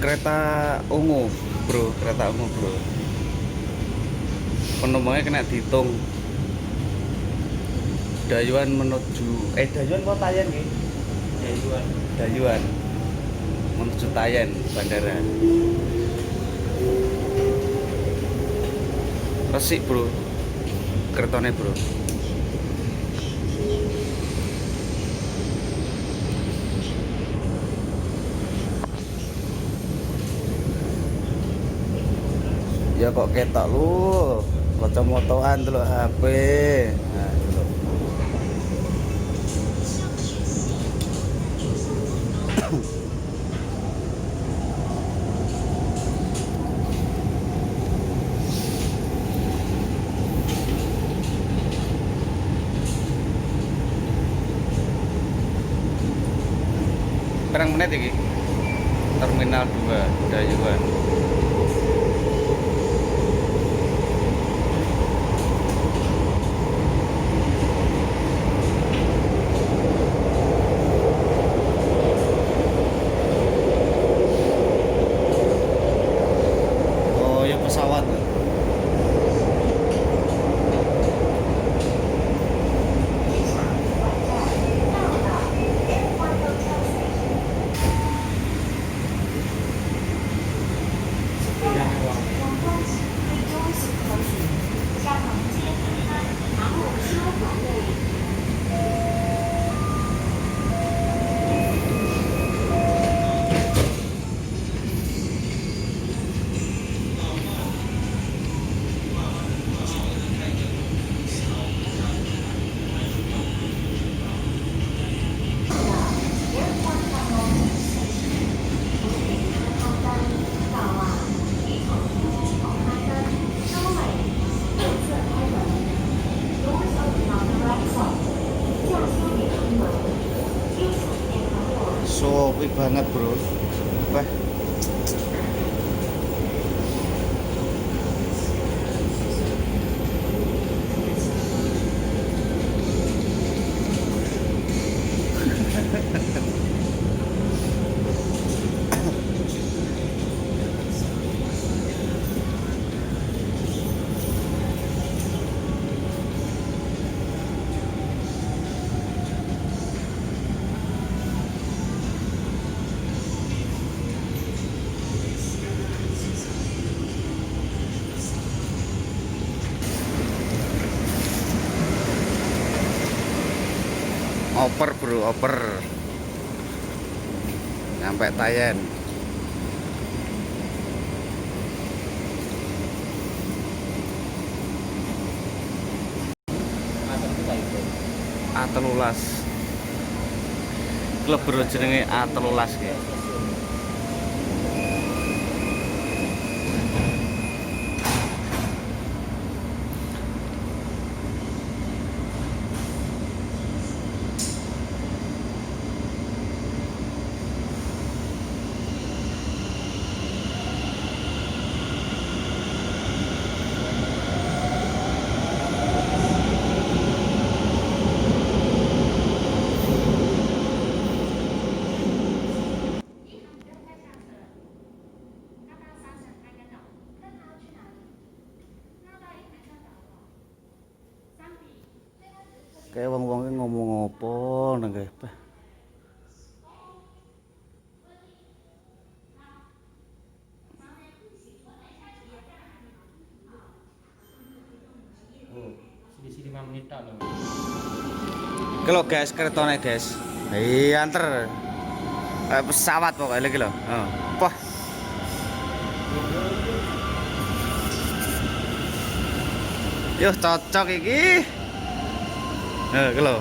Kereta ungu, bro, kereta ungu, bro. Penumpangnya kena dihitung. Dayuan menuju Dayuan mau Tayen nggih? Dayuan menuju Tayen bandara. Resik, bro. Keretane, bro. Ya kok ketok lu, kacamataan delok HP. Nah, itu. Perang menit iki. Terminal 2 Dayuan. Oh, ya pesawat. Sopi banget, bro. Wah. Oper, bro, oper. Nyampe Tayen. A13. Klub bro jenenge A13 ki. Kayak wong-wongnya ngomong apa nang nggih. Sini 5 menit tok lho. Kalau guys, keretone guys. Iya, anter. Pesawat pokoknya lagi loh. Oh. Wah. Yuh, cocok iki. Kalau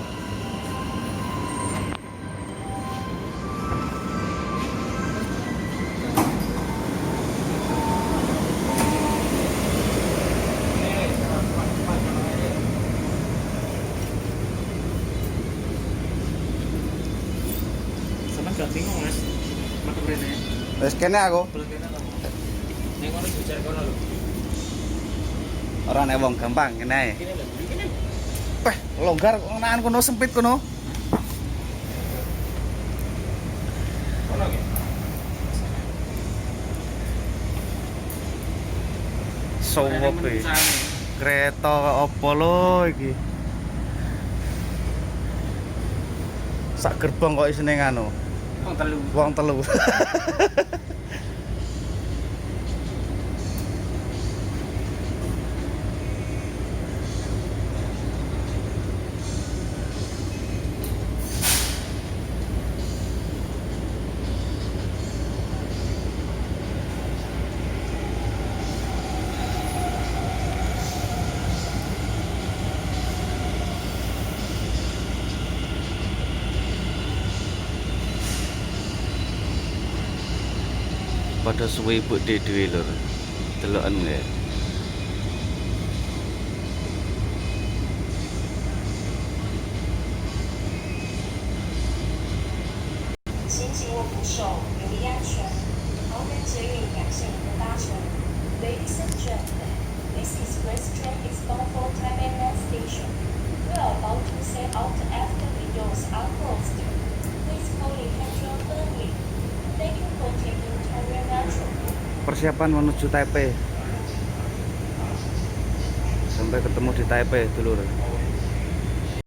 Sampeyan gak bingung, Mas. Matur rene. wis kene aku. Ning ngono dijar kono lho. Ora nek wong gampang kene ae. Kene lho, kene. Peh, longgar nang kono sempit kono. Kono nggih. sowop iki. Kereta apa lo iki? Sak gerbong kok isine nganu. Oh, telu. Wong telu. Pada suwe ibu dhewe lho. Deloken nggih. 请紧握扶手，留意安全。桃园捷运感谢您的搭乘。Ladies and gentlemen, this express train is bound for Taipei Main Station. We are about to set out after the doors are closed. Please hold your handrail firmly. Thank you for taking Taipei Metro. Persiapan menuju Taipei. Sampai ketemu di Taipei dulur.